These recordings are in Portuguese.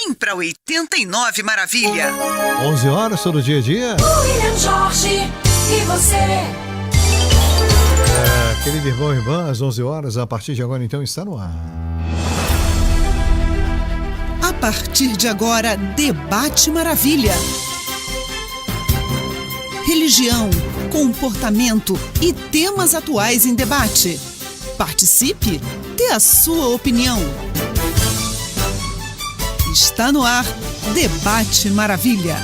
Vem pra 89 Maravilha. 11 horas todo dia a dia. William Jorge e você. Querido irmão e irmã, às 11 horas, a partir de agora então está no ar. A partir de agora, Debate Maravilha. Religião, comportamento e temas atuais em debate. Participe, dê a sua opinião. Está no ar, Debate Maravilha.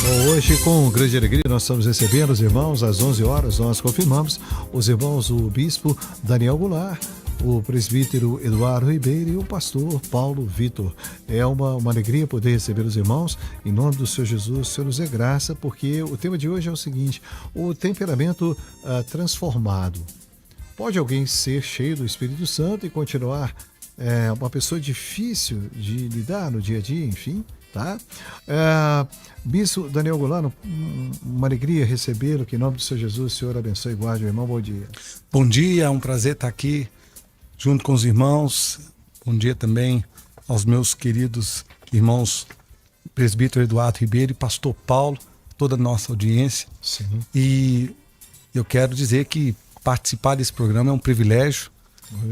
Bom, hoje, com grande alegria, nós estamos recebendo os irmãos. Às 11 horas, nós confirmamos os irmãos, o bispo Daniel Goulart, o presbítero Eduardo Ribeiro e o pastor Paulo Vitor. É uma alegria poder receber os irmãos. Em nome do Senhor Jesus, o Senhor nos dê graça, porque o tema de hoje é o seguinte: o temperamento transformado. Pode alguém ser cheio do Espírito Santo e continuar uma pessoa difícil de lidar no dia a dia, enfim, tá? Bispo Daniel Goulart, uma alegria recebê-lo, que em nome do Senhor Jesus, o Senhor abençoe e guarde o irmão. Bom dia. Bom dia, é um prazer estar aqui junto com os irmãos. Bom dia também aos meus queridos irmãos presbítero Eduardo Ribeiro e pastor Paulo, toda a nossa audiência. Sim. E eu quero dizer que participar desse programa é um privilégio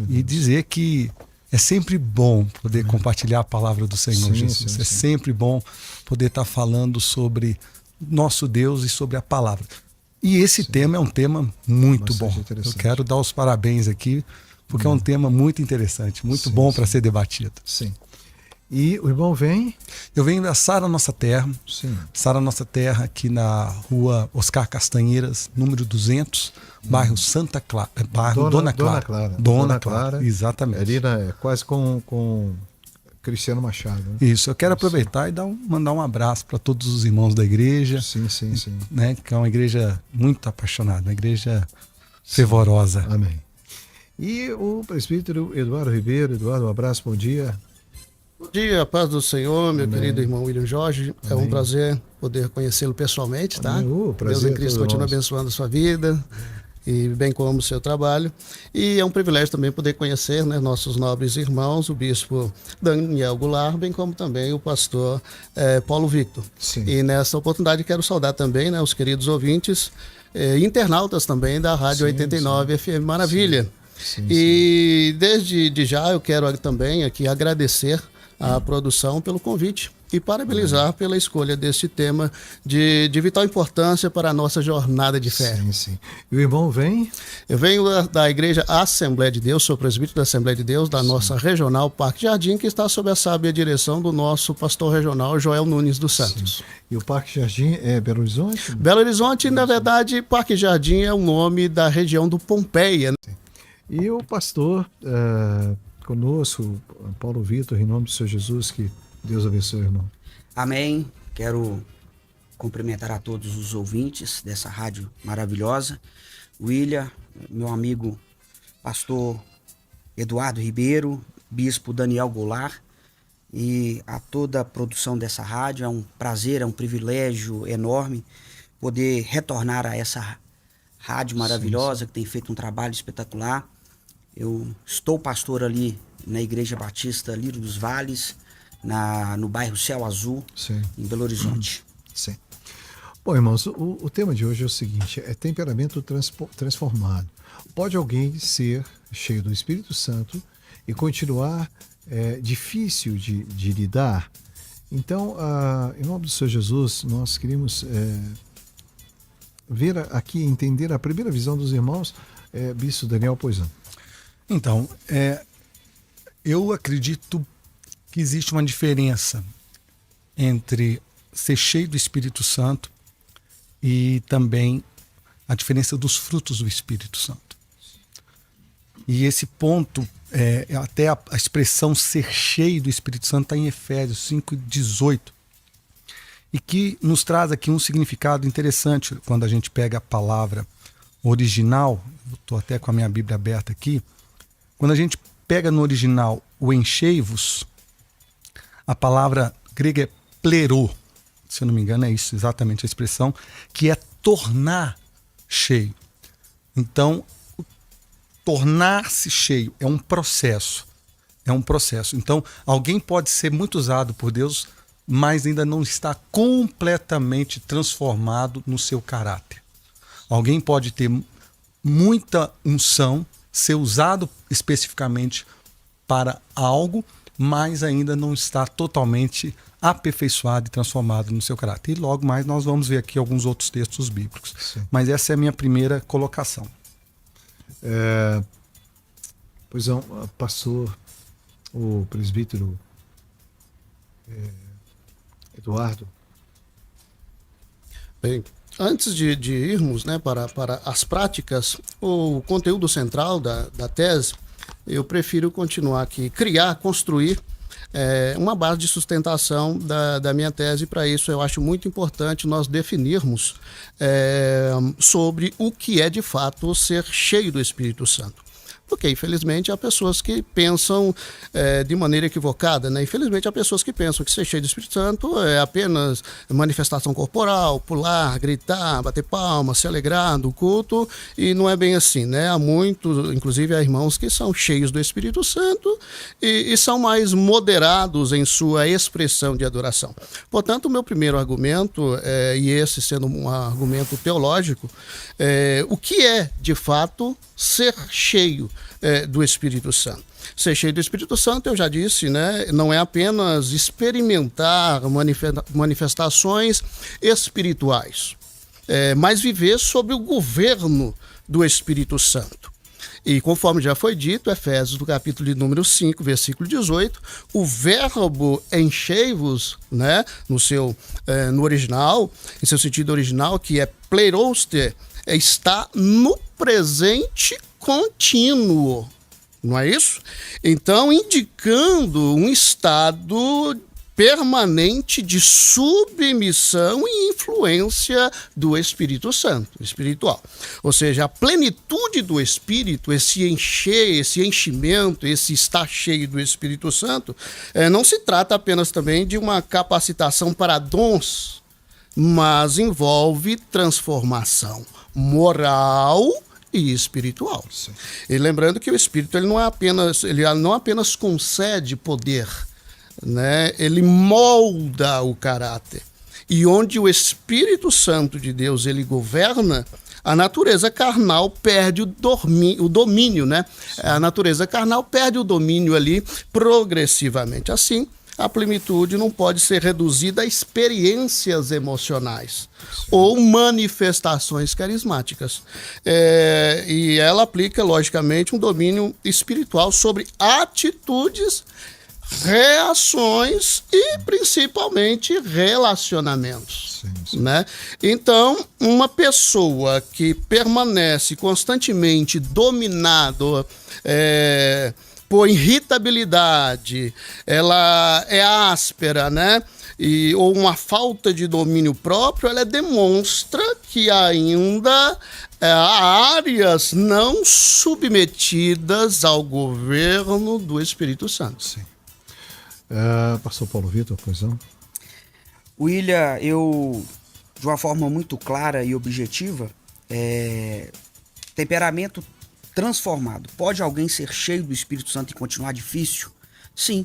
e dizer que é sempre bom poder compartilhar a palavra do Senhor Jesus. Sim. É sempre bom poder estar falando sobre nosso Deus e sobre a palavra. E esse tema é um tema muito bom. Eu quero dar os parabéns aqui, porque é um tema muito interessante, muito bom para ser debatido. Sim. E o irmão vem? Eu venho da Sara Nossa Terra. Sim. Sara Nossa Terra, aqui na rua Oscar Castanheiras, número 200, bairro Santa Clara, bairro Dona Clara. Dona Clara, exatamente. Ali quase com Cristiano Machado. Né? Isso, eu quero aproveitar e mandar um abraço para todos os irmãos da igreja. Sim. Né, que é uma igreja muito apaixonada, uma igreja fervorosa. Amém. E o presbítero Eduardo Ribeiro. Eduardo, um abraço, bom dia. Bom dia, a paz do Senhor, meu querido irmão William Jorge. Amém. É um prazer poder conhecê-lo pessoalmente, tá? Prazer, Deus em Cristo continua abençoando a sua vida e bem como o seu trabalho. E é um privilégio também poder conhecer, né, nossos nobres irmãos, o bispo Daniel Goulart, bem como também o pastor Paulo Victor. Sim. E nessa oportunidade quero saudar também, né, os queridos ouvintes, internautas também da Rádio 89 FM Maravilha. Sim. E desde já eu quero também aqui agradecer a produção pelo convite e parabenizar pela escolha desse tema de vital importância para a nossa jornada de fé. Sim. E o irmão vem? Eu venho da Igreja Assembleia de Deus, sou presbítero da Assembleia de Deus, da nossa regional Parque Jardim, que está sob a sábia direção do nosso pastor regional Joel Nunes dos Santos. Sim. E o Parque Jardim é Belo Horizonte? Belo Horizonte, na verdade, Parque Jardim é o nome da região do Pompeia. E o pastor conosco, Paulo Vitor, em nome do Senhor Jesus, que Deus abençoe, irmão. Amém. Quero cumprimentar a todos os ouvintes dessa rádio maravilhosa. William, meu amigo pastor Eduardo Ribeiro, bispo Daniel Goulart e a toda a produção dessa rádio. É um prazer, é um privilégio enorme poder retornar a essa rádio maravilhosa que tem feito um trabalho espetacular. Eu estou pastor ali na Igreja Batista Lírio dos Vales, no bairro Céu Azul, em Belo Horizonte. Sim. Bom, irmãos, o tema de hoje é o seguinte: é temperamento transformado. Pode alguém ser cheio do Espírito Santo e continuar difícil de lidar? Então, em nome do Senhor Jesus, nós queremos ver aqui, entender a primeira visão dos irmãos. Bispo Daniel, pois não. Então, eu acredito que existe uma diferença entre ser cheio do Espírito Santo e também a diferença dos frutos do Espírito Santo. E esse ponto, até a expressão ser cheio do Espírito Santo está em Efésios 5:18, e que nos traz aqui um significado interessante quando a gente pega a palavra original. Estou até com a minha Bíblia aberta aqui. Quando a gente pega no original o enchei-vos, a palavra grega é plerô, se eu não me engano é isso exatamente a expressão, que é tornar cheio. Então, tornar-se cheio é um processo, É um processo. Então, alguém pode ser muito usado por Deus, mas ainda não está completamente transformado no seu caráter. Alguém pode ter muita unção, ser usado especificamente para algo, mas ainda não está totalmente aperfeiçoado e transformado no seu caráter. E logo mais nós vamos ver aqui alguns outros textos bíblicos. Sim. Mas essa é a minha primeira colocação. Pois é, pastor, o presbítero Eduardo. Bem, antes de irmos, né, para as práticas, o conteúdo central da tese, eu prefiro continuar aqui, construir uma base de sustentação da minha tese. Para isso, eu acho muito importante nós definirmos sobre o que é de fato ser cheio do Espírito Santo. Porque, infelizmente, há pessoas que pensam de maneira equivocada, né? Infelizmente, há pessoas que pensam que ser cheio do Espírito Santo é apenas manifestação corporal, pular, gritar, bater palmas, se alegrar do culto, e não é bem assim, né? Há muitos, inclusive há irmãos que são cheios do Espírito Santo e são mais moderados em sua expressão de adoração. Portanto, o meu primeiro argumento, e esse sendo um argumento teológico, o que é, de fato, ser cheio do Espírito Santo? Ser cheio do Espírito Santo, eu já disse, né, não é apenas experimentar manifestações espirituais, mas viver sob o governo do Espírito Santo. E conforme já foi dito, Efésios, do capítulo de número 5, versículo 18, o verbo enchei-vos, né, no original, em seu sentido original, que é pleirouste, está no presente contínuo, não é isso? Então, indicando um estado permanente de submissão e influência do Espírito Santo, espiritual. Ou seja, a plenitude do Espírito, esse enchimento, esse estar cheio do Espírito Santo, não se trata apenas também de uma capacitação para dons, mas envolve transformação moral e espiritual. Sim. E lembrando que o Espírito ele não apenas concede poder, né? Ele molda o caráter. E onde o Espírito Santo de Deus ele governa, a natureza carnal perde o domínio, né? A natureza carnal perde o domínio ali progressivamente. Assim, a plenitude não pode ser reduzida a experiências emocionais ou manifestações carismáticas. E ela aplica, logicamente, um domínio espiritual sobre atitudes, reações e, principalmente, relacionamentos. Sim. Né? Então, uma pessoa que permanece constantemente dominado por irritabilidade, ela é áspera, né? Ou uma falta de domínio próprio, ela demonstra que ainda há áreas não submetidas ao governo do Espírito Santo. Sim. Pastor Paulo Vitor, pois não? William, eu, de uma forma muito clara e objetiva, temperamento transformado. Pode alguém ser cheio do Espírito Santo e continuar difícil? Sim,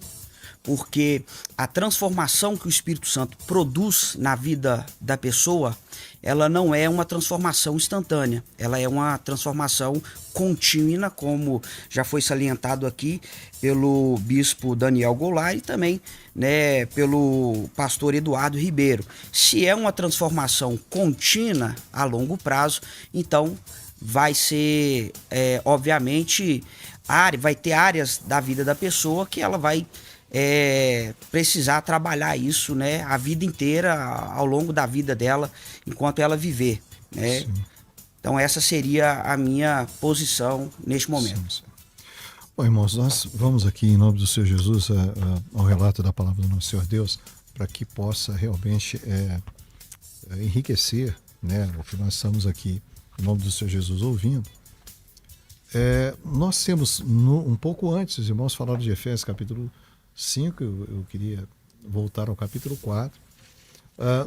porque a transformação que o Espírito Santo produz na vida da pessoa, ela não é uma transformação instantânea, ela é uma transformação contínua, como já foi salientado aqui pelo bispo Daniel Goulart e também, né, pelo pastor Eduardo Ribeiro. Se é uma transformação contínua a longo prazo, então vai ser, obviamente, vai ter áreas da vida da pessoa que ela vai precisar trabalhar isso, né, a vida inteira, ao longo da vida dela, enquanto ela viver, né? Sim. Então essa seria a minha posição neste momento. Sim. Bom, irmãos, nós vamos aqui em nome do Senhor Jesus ao relato da palavra do nosso Senhor Deus, para que possa realmente enriquecer, né, o que nós estamos aqui em nome do Senhor Jesus ouvindo. Nós temos um pouco antes, os irmãos falaram de Efésios capítulo 5, eu queria voltar ao capítulo 4.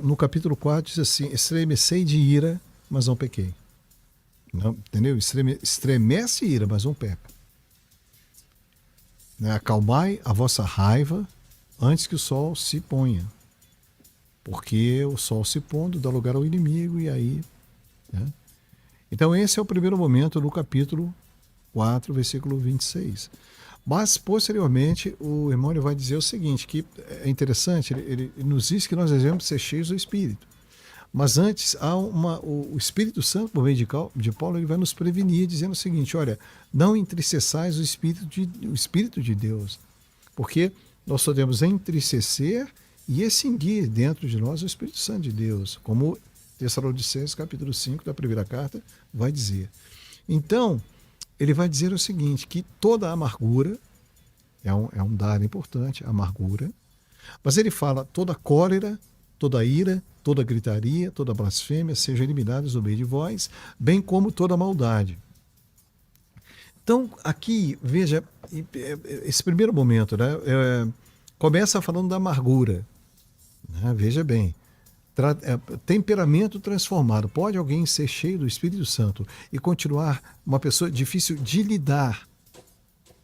No capítulo 4 diz assim: estremecei de ira, mas não pequei. Não, entendeu? Estremece ira, mas não peca. né? Acalmai a vossa raiva antes que o sol se ponha. Porque o sol se pondo dá lugar ao inimigo e aí... Né? Então esse é o primeiro momento no capítulo 4, versículo 26. Mas, posteriormente, o irmão ele vai dizer o seguinte, que é interessante, ele nos diz que nós devemos ser cheios do Espírito. Mas antes, o Espírito Santo, por meio de Paulo, ele vai nos prevenir, dizendo o seguinte, olha, não entristeçais o Espírito de Deus, porque nós podemos entristecer e extinguir dentro de nós o Espírito Santo de Deus, como Tessalonicenses, capítulo 5 da primeira carta, vai dizer. Então, ele vai dizer o seguinte, que toda amargura, é um dado importante, amargura, mas ele fala toda cólera, toda ira, toda gritaria, toda blasfêmia sejam eliminadas do meio de vós, bem como toda maldade. Então, aqui, veja, esse primeiro momento, né, começa falando da amargura, né, veja bem, temperamento transformado. Pode alguém ser cheio do Espírito Santo e continuar uma pessoa difícil de lidar?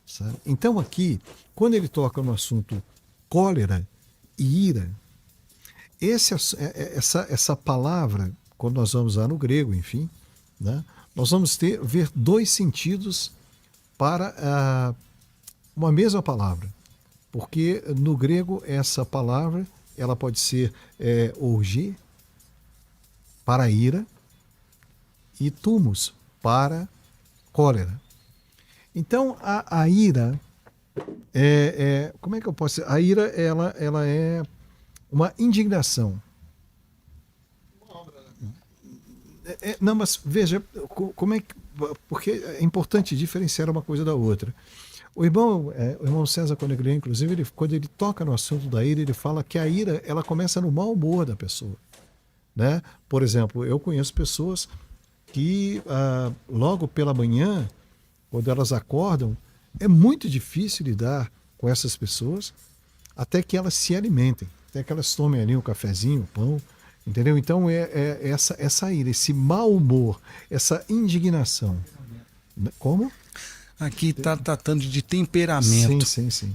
Sabe? Então aqui, quando ele toca no assunto cólera e ira, essa palavra, quando nós vamos lá no grego, enfim, né, nós vamos ver dois sentidos para uma mesma palavra. Porque no grego essa palavra ela pode ser orgia, para ira, e tumos, para cólera. Então, a ira, como é que eu posso dizer? A ira, ela é uma indignação. Não, mas veja, como é que... Porque é importante diferenciar uma coisa da outra. O irmão César Conegrian, inclusive, quando ele toca no assunto da ira, ele fala que a ira ela começa no mau humor da pessoa. Né? Por exemplo, eu conheço pessoas que logo pela manhã, quando elas acordam, é muito difícil lidar com essas pessoas até que elas se alimentem, até que elas tomem ali um cafezinho, um pão, entendeu? Então essa ira, esse mau humor, essa indignação. Como? Aqui está tratando de temperamento. Sim.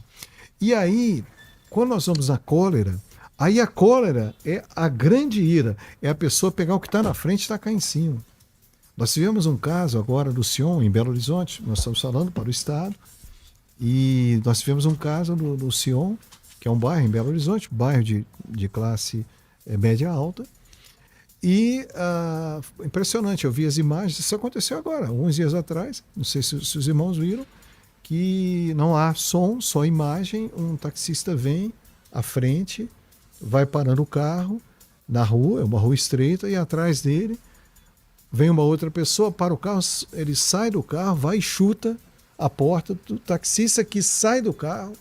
E aí, quando nós vamos na cólera, aí a cólera é a grande ira. É a pessoa pegar o que está na frente e tacar em cima. Nós tivemos um caso agora do Sion, em Belo Horizonte. Nós estamos falando para o Estado. E nós tivemos um caso no Sion, que é um bairro em Belo Horizonte, bairro de classe média alta. E impressionante, eu vi as imagens, isso aconteceu agora, alguns dias atrás, não sei se os irmãos viram, que não há som, só imagem, um taxista vem à frente, vai parando o carro na rua, é uma rua estreita, e atrás dele vem uma outra pessoa, para o carro, ele sai do carro, vai e chuta a porta do taxista que sai do carro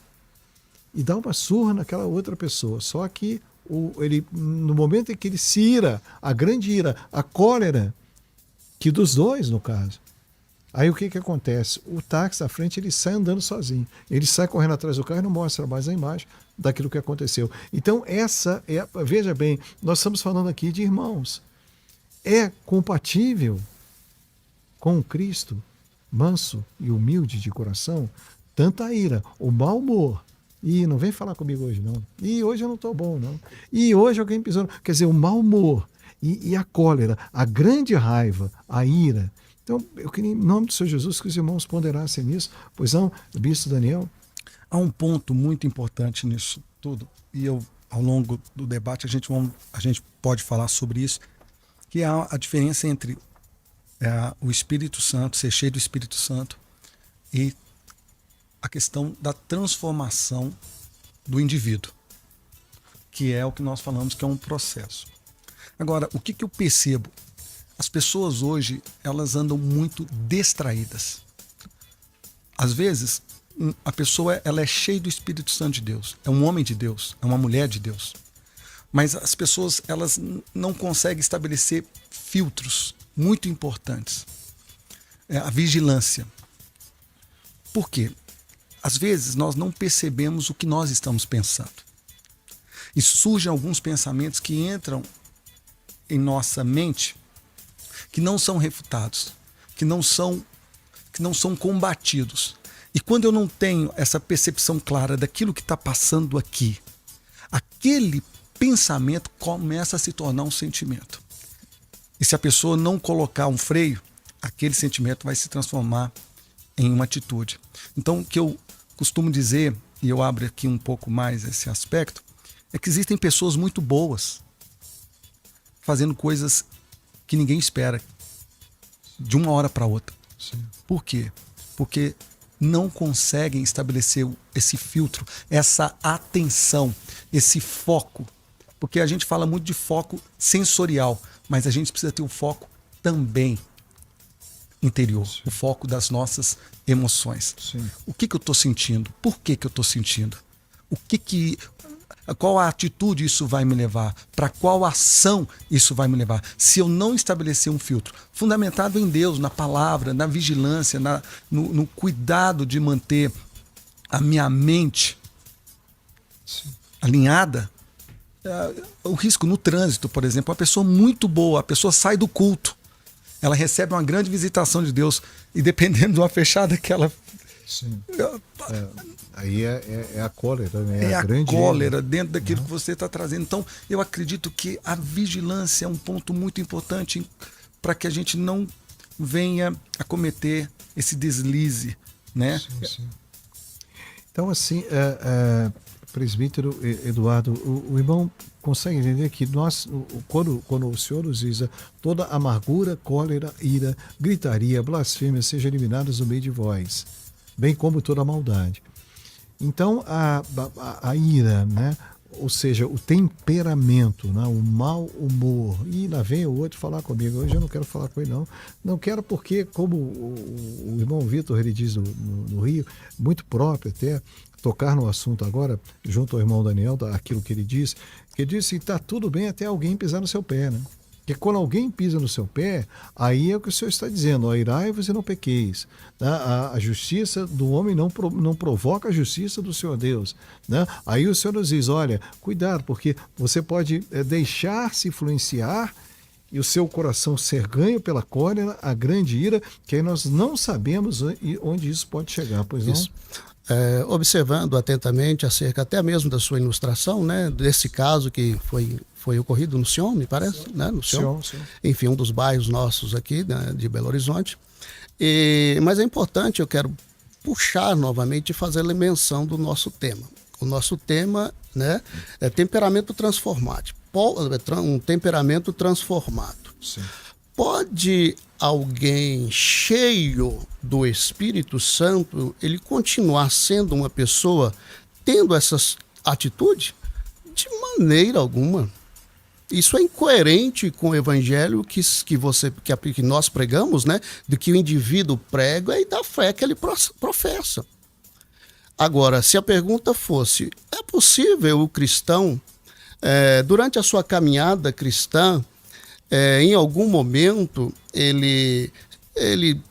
e dá uma surra naquela outra pessoa, só que no momento em que ele se ira, a grande ira, a cólera, que dos dois no caso, aí o que acontece? O táxi à frente ele sai andando sozinho, ele sai correndo atrás do carro e não mostra mais a imagem daquilo que aconteceu. Então veja bem, nós estamos falando aqui de irmãos, é compatível com Cristo, manso e humilde de coração, tanta ira, o mau humor. E não vem falar comigo hoje, não. E hoje eu não estou bom, não. E hoje alguém pisou. Quer dizer, o mau humor e a cólera, a grande raiva, a ira. Então, eu queria, em nome do Senhor Jesus, que os irmãos ponderassem nisso. Pois não, Bispo Daniel? Há um ponto muito importante nisso tudo, e ao longo do debate, a gente pode falar sobre isso, que é a diferença entre o Espírito Santo, ser cheio do Espírito Santo, e a questão da transformação do indivíduo, que é o que nós falamos que é um processo. Agora, o que eu percebo? As pessoas hoje, elas andam muito distraídas. Às vezes, a pessoa ela é cheia do Espírito Santo de Deus, é um homem de Deus, é uma mulher de Deus. Mas as pessoas elas não conseguem estabelecer filtros muito importantes. A vigilância. Por quê? Às vezes nós não percebemos o que nós estamos pensando. E surgem alguns pensamentos que entram em nossa mente que não são refutados, que não são combatidos. E quando eu não tenho essa percepção clara daquilo que está passando aqui, aquele pensamento começa a se tornar um sentimento. E se a pessoa não colocar um freio, aquele sentimento vai se transformar em uma atitude. Então, o que eu costumo dizer, e eu abro aqui um pouco mais esse aspecto, é que existem pessoas muito boas fazendo coisas que ninguém espera de uma hora para outra. Sim. Por quê? Porque não conseguem estabelecer esse filtro, essa atenção, esse foco. Porque a gente fala muito de foco sensorial, mas a gente precisa ter o foco também interior, o foco das nossas emoções. Sim. O que eu estou sentindo? Por que eu estou sentindo? Qual a atitude isso vai me levar? Para qual ação isso vai me levar? Se eu não estabelecer um filtro fundamentado em Deus, na palavra, na vigilância, no cuidado de manter a minha mente alinhada, o risco no trânsito, por exemplo, uma pessoa muito boa, a pessoa sai do culto, ela recebe uma grande visitação de Deus e dependendo de uma fechada que ela... Sim. Aí é a cólera, né? É a grande cólera dentro daquilo que você está trazendo. Então, eu acredito que a vigilância é um ponto muito importante para que a gente não venha a cometer esse deslize, né? Sim. Então, assim, presbítero Eduardo, o irmão consegue entender que nós, quando o Senhor nos diz toda amargura, cólera, ira, gritaria, blasfêmia sejam eliminadas do meio de vós, bem como toda maldade. Então, a ira, né? Ou seja, o temperamento, né? O mau humor. E lá vem o outro falar comigo. Hoje eu não quero falar com ele, não. Não quero porque, como o irmão Vitor, ele diz no Rio, muito próprio até, tocar no assunto agora, junto ao irmão Daniel, aquilo que ele disse que está tudo bem até alguém pisar no seu pé, né? Porque quando alguém pisa no seu pé, aí é o que o Senhor está dizendo, irai-vos e não pequeis. Né? A justiça do homem não provoca a justiça do Senhor Deus. Né? Aí o Senhor nos diz, olha, cuidado, porque você pode deixar-se influenciar e o seu coração ser ganho pela cólera, a grande ira, que aí nós não sabemos onde isso pode chegar, pois não? Isso. Observando atentamente acerca até mesmo da sua ilustração, né, desse caso que foi ocorrido no Sion, me parece, né, no Sion. Enfim, um dos bairros nossos aqui, né, de Belo Horizonte. Mas é importante, eu quero puxar novamente e fazer menção do nosso tema. O nosso tema, né, é temperamento transformado. Um temperamento transformado. Sim. Pode alguém cheio do Espírito Santo, ele continuar sendo uma pessoa tendo essas atitudes? De maneira alguma. Isso é incoerente com o evangelho que nós pregamos, né? De que o indivíduo prega e da fé que ele professa. Agora, se a pergunta fosse, é possível o cristão, durante a sua caminhada cristã, em algum momento ele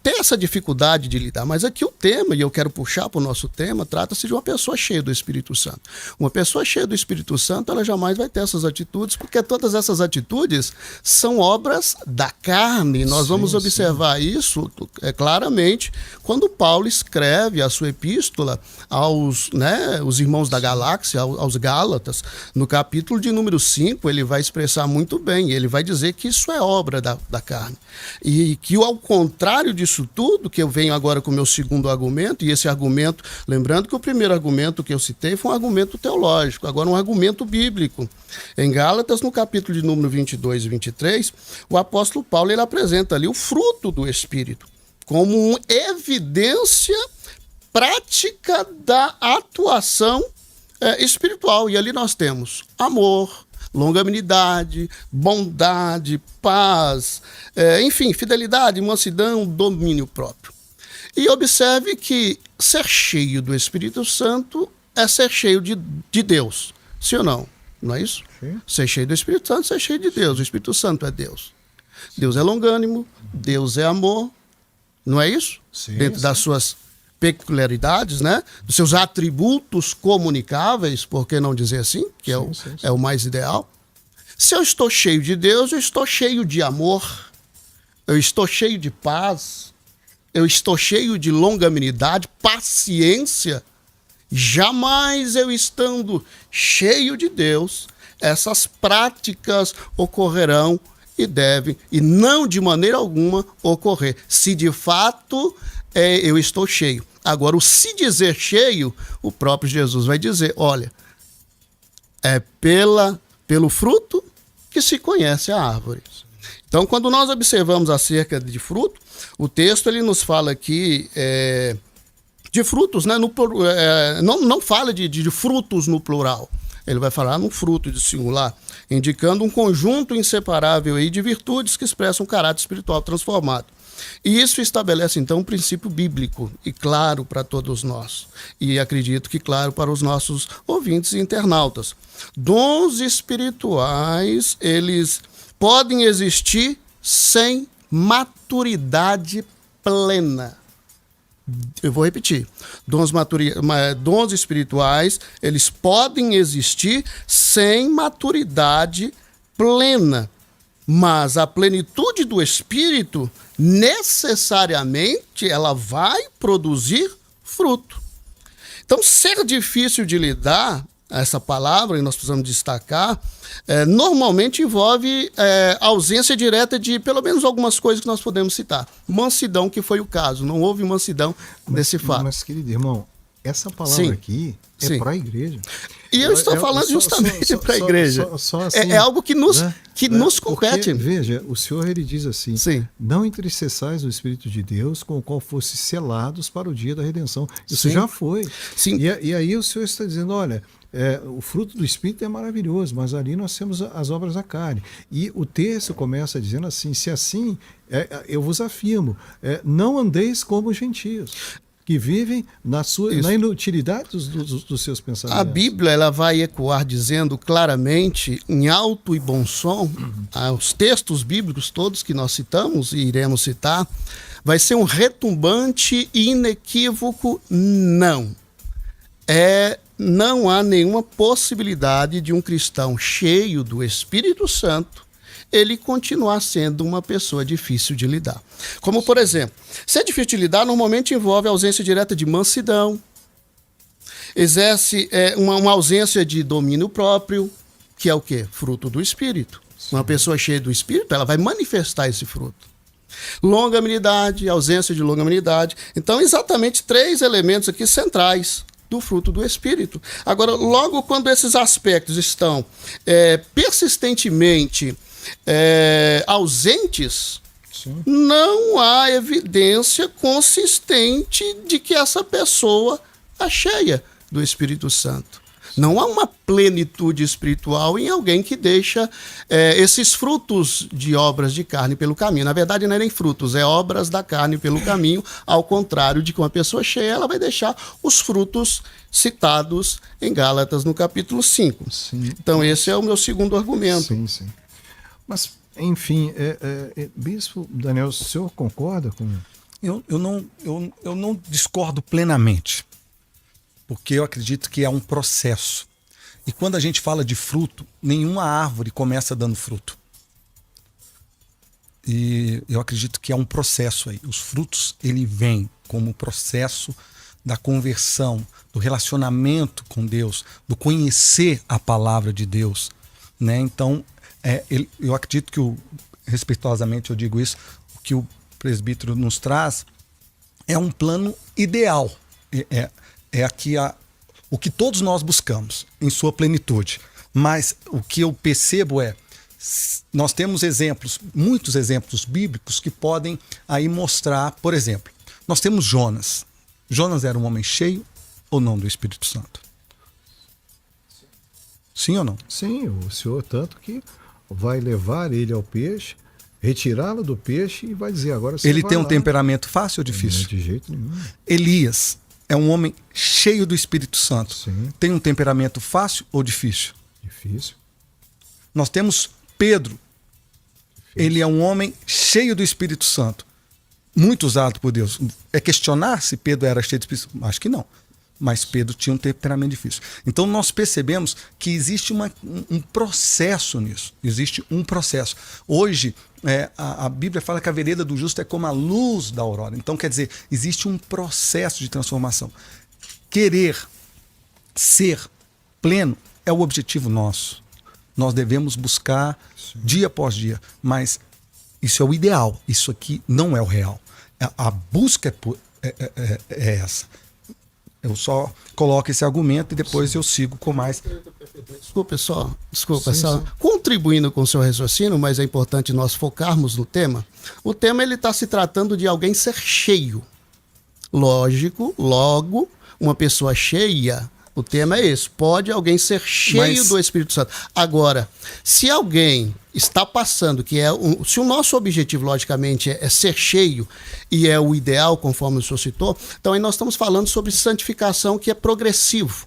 tem essa dificuldade de lidar, mas aqui o tema, e eu quero puxar para o nosso tema, trata-se de uma pessoa cheia do Espírito Santo. Uma pessoa cheia do Espírito Santo, ela jamais vai ter essas atitudes, porque todas essas atitudes são obras da carne. Nós vamos observar isso claramente quando Paulo escreve a sua epístola os irmãos da galáxia, aos Gálatas. No capítulo de número 5, ele vai expressar muito bem, ele vai dizer que isso é obra da carne. E que ao contrário disso tudo, que eu venho agora com o meu segundo argumento, e esse argumento, lembrando que o primeiro argumento que eu citei foi um argumento teológico, agora um argumento bíblico. Em Gálatas, no capítulo de número 22 e 23, o apóstolo Paulo ele apresenta ali o fruto do Espírito, como uma evidência prática da atuação espiritual. E ali nós temos amor, longanimidade, bondade, paz, enfim, fidelidade, mansidão, domínio próprio. E observe que ser cheio do Espírito Santo é ser cheio de Deus. Sim ou não? Não é isso? Sim. Ser cheio do Espírito Santo, ser cheio de Deus. O Espírito Santo é Deus. Deus é longânimo, Deus é amor. Não é isso? Sim, Dentro das suas peculiaridades, né? Dos seus atributos comunicáveis, por que não dizer assim? Que é o mais ideal. Se eu estou cheio de Deus, eu estou cheio de amor, eu estou cheio de paz, eu estou cheio de longanimidade, paciência, jamais eu estando cheio de Deus, essas práticas ocorrerão e devem, e não de maneira alguma ocorrer, se de fato eu estou cheio. Agora, o se dizer cheio, o próprio Jesus vai dizer, olha, é pelo fruto que se conhece a árvore. Então, quando nós observamos acerca de fruto, o texto ele nos fala aqui de frutos, né? Não fala de frutos no plural. Ele vai falar no fruto de singular, indicando um conjunto inseparável aí de virtudes que expressam um caráter espiritual transformado. E isso estabelece, então, um princípio bíblico e claro para todos nós. E acredito que claro para os nossos ouvintes e internautas. Dons espirituais, eles podem existir sem maturidade plena. Eu vou repetir. Dons espirituais, eles podem existir sem maturidade plena. Mas a plenitude do Espírito, necessariamente, ela vai produzir fruto. Então, ser difícil de lidar, essa palavra, e nós precisamos destacar, normalmente envolve ausência direta de pelo menos algumas coisas que nós podemos citar. Mansidão, que foi o caso. Não houve mansidão nesse fato. Mas, querido irmão, essa palavra aqui é para a igreja. E eu estou falando justamente para a igreja. Assim, é algo que nos, né? Nos compete. Porque, veja, o Senhor ele diz assim, não entristeçais o Espírito de Deus com o qual fosse selados para o dia da redenção. Isso já foi. Sim. E aí o Senhor está dizendo, olha, o fruto do Espírito é maravilhoso, mas ali nós temos as obras da carne. E o texto começa dizendo assim, se assim, eu vos afirmo, não andeis como gentios, que vivem na inutilidade dos seus pensamentos. A Bíblia ela vai ecoar dizendo claramente, em alto e bom som, os textos bíblicos todos que nós citamos e iremos citar, vai ser um retumbante e inequívoco não. Não há nenhuma possibilidade de um cristão cheio do Espírito Santo ele continuar sendo uma pessoa difícil de lidar. Como, por exemplo, ser difícil de lidar normalmente envolve a ausência direta de mansidão, exerce uma ausência de domínio próprio, que é o quê? Fruto do Espírito. Uma pessoa cheia do Espírito, ela vai manifestar esse fruto. Longanimidade, ausência de longanimidade. Então, exatamente 3 elementos aqui centrais do fruto do Espírito. Agora, logo quando esses aspectos estão persistentemente ausentes, não há evidência consistente de que essa pessoa é cheia do Espírito Santo. Não há uma plenitude espiritual em alguém que deixa esses frutos de obras de carne pelo caminho. Na verdade, não é nem frutos, é obras da carne pelo caminho, ao contrário de que uma pessoa cheia, ela vai deixar os frutos citados em Gálatas no capítulo 5. Sim. Então, esse é o meu segundo argumento. Sim, sim. Mas, enfim, Bispo Daniel, o senhor concorda com... Eu não discordo plenamente, porque eu acredito que é um processo. E quando a gente fala de fruto, nenhuma árvore começa dando fruto. E eu acredito que é um processo aí. Os frutos, ele vem como processo da conversão, do relacionamento com Deus, do conhecer a palavra de Deus, né? Então, eu acredito que, respeitosamente eu digo isso, o que o presbítero nos traz é um plano ideal. Aqui o que todos nós buscamos em sua plenitude. Mas o que eu percebo nós temos exemplos, muitos exemplos bíblicos que podem aí mostrar, por exemplo, nós temos Jonas. Jonas era um homem cheio ou não do Espírito Santo? Sim ou não? Sim, o Senhor tanto que vai levar ele ao peixe, retirá-lo do peixe e vai dizer agora você ele vai tem um lá. temperamento fácil ou difícil? Não, de jeito nenhum. Elias é um homem cheio do Espírito Santo. Sim. Tem um temperamento fácil ou difícil? Difícil. Nós temos Pedro. Ele é um homem cheio do Espírito Santo. Muito usado por Deus. É questionar se Pedro era cheio do Espírito Santo? Acho que não. Mas Pedro tinha um temperamento difícil. Então nós percebemos que existe um processo nisso. Existe um processo. Hoje, a Bíblia fala que a vereda do justo é como a luz da aurora. Então, quer dizer, existe um processo de transformação. Querer ser pleno é o objetivo nosso. Nós devemos buscar dia após dia, mas isso é o ideal. Isso aqui não é o real. A busca é essa. Eu só coloco esse argumento e depois eu sigo com mais. Desculpa, só contribuindo com o seu raciocínio, mas é importante nós focarmos no tema. O tema ele está se tratando de alguém ser cheio. Lógico, logo, uma pessoa cheia, o tema é esse. Pode alguém ser cheio do Espírito Santo. Agora, se alguém está passando, se o nosso objetivo, logicamente, é ser cheio e é o ideal, conforme o senhor citou, então aí nós estamos falando sobre santificação que é progressivo.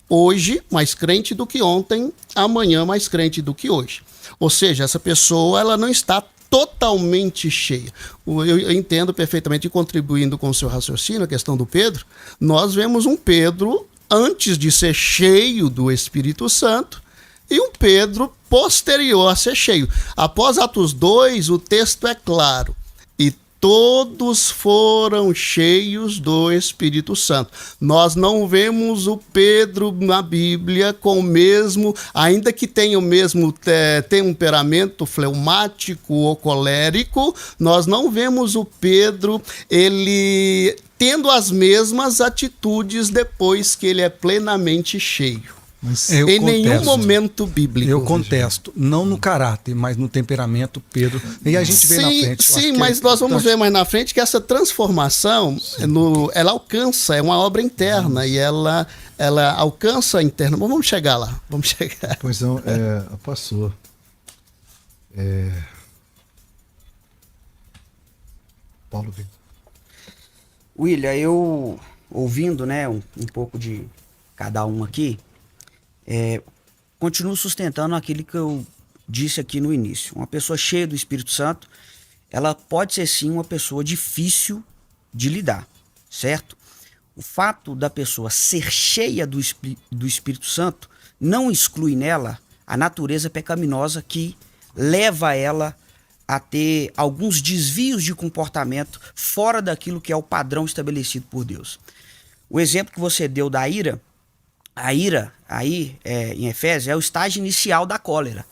Hoje, mais crente do que ontem, amanhã mais crente do que hoje. Ou seja, essa pessoa ela não está totalmente cheia. Eu entendo perfeitamente, contribuindo com o seu raciocínio, a questão do Pedro, nós vemos um Pedro antes de ser cheio do Espírito Santo e um Pedro posterior a ser cheio. Após Atos 2, o texto é claro. E todos foram cheios do Espírito Santo. Nós não vemos o Pedro na Bíblia com o mesmo, ainda que tenha o mesmo temperamento fleumático ou colérico, nós não vemos o Pedro, ele tendo as mesmas atitudes depois que ele é plenamente cheio. Em nenhum momento bíblico. Eu contesto, não no caráter, mas no temperamento, Pedro. E a gente vê na frente. Sim, mas nós vamos ver mais na frente que essa transformação, ela alcança, é uma obra interna e ela alcança a interna. Vamos chegar lá, vamos chegar. Pois não, pastor. Paulo Victor. William, eu ouvindo, né, um pouco de cada um aqui, continuo sustentando aquilo que eu disse aqui no início. Uma pessoa cheia do Espírito Santo, ela pode ser sim uma pessoa difícil de lidar, certo? O fato da pessoa ser cheia do Espírito Santo não exclui nela a natureza pecaminosa que leva ela a ter alguns desvios de comportamento fora daquilo que é o padrão estabelecido por Deus. O exemplo que você deu da ira, a ira, aí em Efésios, é o estágio inicial da cólera.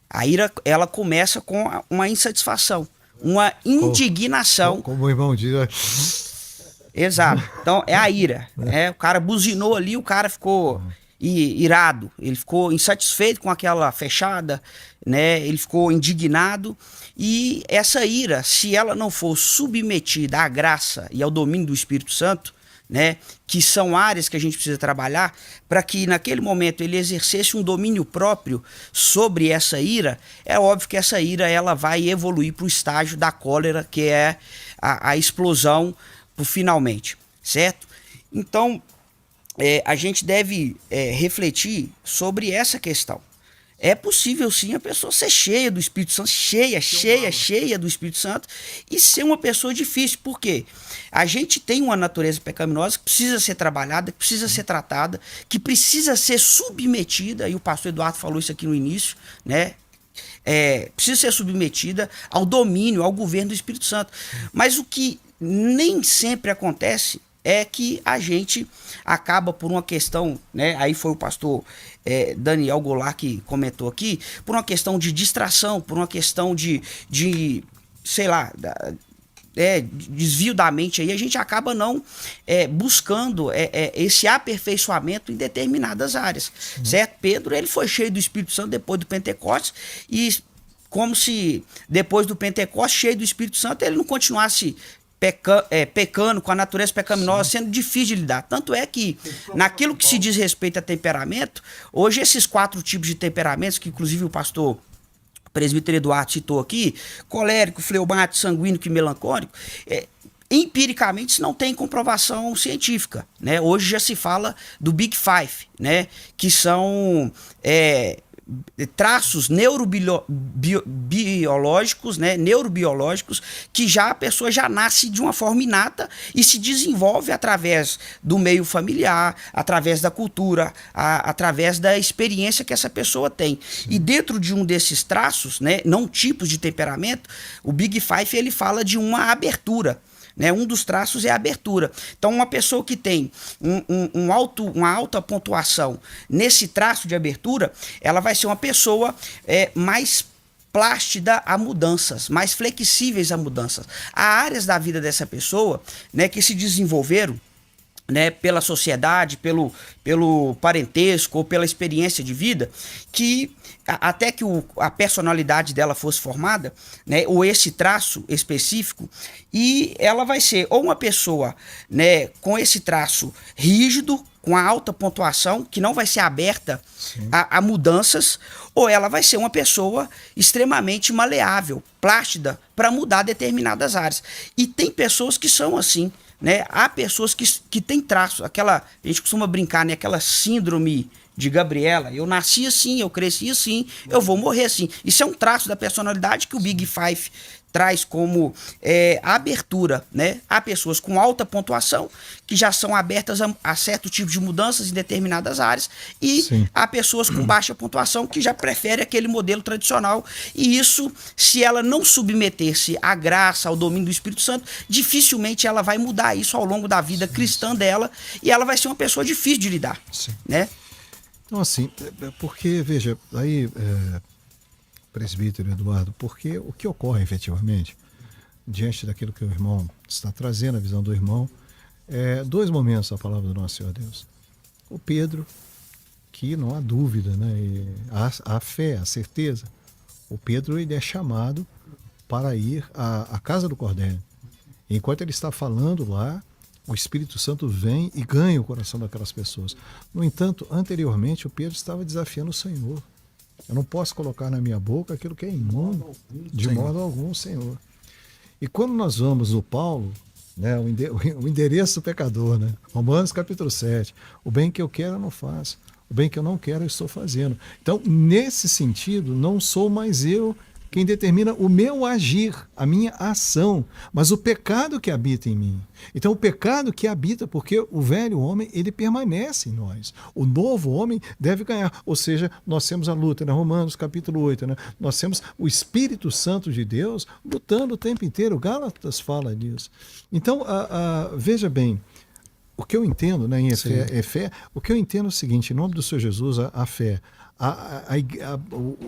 A ira, ela começa com uma insatisfação, uma indignação. Como o irmão diz. Exato. Então, é a ira. O cara buzinou ali, o cara ficou irado, ele ficou insatisfeito com aquela fechada, né? Ele ficou indignado. E essa ira, se ela não for submetida à graça e ao domínio do Espírito Santo, né, que são áreas que a gente precisa trabalhar para que naquele momento ele exercesse um domínio próprio sobre essa ira, é óbvio que essa ira ela vai evoluir para o estágio da cólera, que é a explosão finalmente, certo? Então, a gente deve refletir sobre essa questão. É possível sim a pessoa ser cheia do Espírito Santo, cheia do Espírito Santo e ser uma pessoa difícil. Por quê? A gente tem uma natureza pecaminosa que precisa ser trabalhada, que precisa ser tratada, que precisa ser submetida, e o pastor Eduardo falou isso aqui no início, né? Precisa ser submetida ao domínio, ao governo do Espírito Santo. Mas o que nem sempre acontece é que a gente acaba por uma questão, né? Aí foi o pastor Daniel Goulart que comentou aqui, por uma questão de distração, por uma questão de sei lá, desvio da mente aí, a gente acaba não buscando esse aperfeiçoamento em determinadas áreas, certo? Pedro, ele foi cheio do Espírito Santo depois do Pentecostes e como se depois do Pentecostes, cheio do Espírito Santo, ele não continuasse pecando com a natureza pecaminosa, sendo difícil de lidar. Tanto é que, naquilo que se diz respeito a temperamento, hoje esses 4 tipos de temperamentos, que inclusive o pastor presbítero Eduardo citou aqui, colérico, fleumático, sanguíneo e melancólico, empiricamente isso não tem comprovação científica, né? Hoje já se fala do Big Five, né? Que são traços neurobiológicos, né, neurobiológicos, que já a pessoa já nasce de uma forma inata e se desenvolve através do meio familiar, através da cultura, através da experiência que essa pessoa tem. Sim. E dentro de um desses traços, né, não tipos de temperamento, o Big Five ele fala de uma abertura. Né, um dos traços é a abertura. Então, uma pessoa que tem uma alta pontuação nesse traço de abertura, ela vai ser uma pessoa mais plástica a mudanças, mais flexíveis a mudanças. Há áreas da vida dessa pessoa, né, que se desenvolveram, né, pela sociedade, pelo parentesco ou pela experiência de vida, que até que a personalidade dela fosse formada, né, ou esse traço específico, e ela vai ser ou uma pessoa, né, com esse traço rígido, com a alta pontuação, que não vai ser aberta a mudanças, ou ela vai ser uma pessoa extremamente maleável, plástica, para mudar determinadas áreas. E tem pessoas que são assim, né? Há pessoas que têm traços, a gente costuma brincar, né? Aquela síndrome de Gabriela, eu nasci assim, eu cresci assim, eu vou morrer assim. Isso é um traço da personalidade que o Big Five traz como abertura, né? Há pessoas com alta pontuação que já são abertas a certo tipo de mudanças em determinadas áreas, e há pessoas com baixa pontuação que já preferem aquele modelo tradicional, e isso, se ela não submeter-se à graça, ao domínio do Espírito Santo, dificilmente ela vai mudar isso ao longo da vida cristã dela, e ela vai ser uma pessoa difícil de lidar, né? Então, assim, porque, veja, aí, presbítero Eduardo, porque o que ocorre efetivamente, diante daquilo que o irmão está trazendo, a visão do irmão, dois momentos da palavra do nosso Senhor Deus. O Pedro, que não há dúvida, né, a fé, a certeza. O Pedro, ele é chamado para ir à casa do Cordeiro. Enquanto ele está falando lá, o Espírito Santo vem e ganha o coração daquelas pessoas. No entanto, anteriormente, o Pedro estava desafiando o Senhor. Eu não posso colocar na minha boca aquilo que é imundo, de modo algum, Senhor. E quando nós vamos no Paulo, né, o endereço do pecador, né? Romanos capítulo 7, o bem que eu quero eu não faço, o bem que eu não quero eu estou fazendo. Então, nesse sentido, não sou mais eu quem determina o meu agir, a minha ação, mas o pecado que habita em mim. Então, o pecado que habita, porque o velho homem, ele permanece em nós. O novo homem deve ganhar. Ou seja, nós temos a luta, né? Romanos capítulo 8, né? Nós temos o Espírito Santo de Deus lutando o tempo inteiro. Gálatas fala disso. Então, veja bem, o que eu entendo, né, em fé, o que eu entendo é o seguinte, em nome do Senhor Jesus, a fé.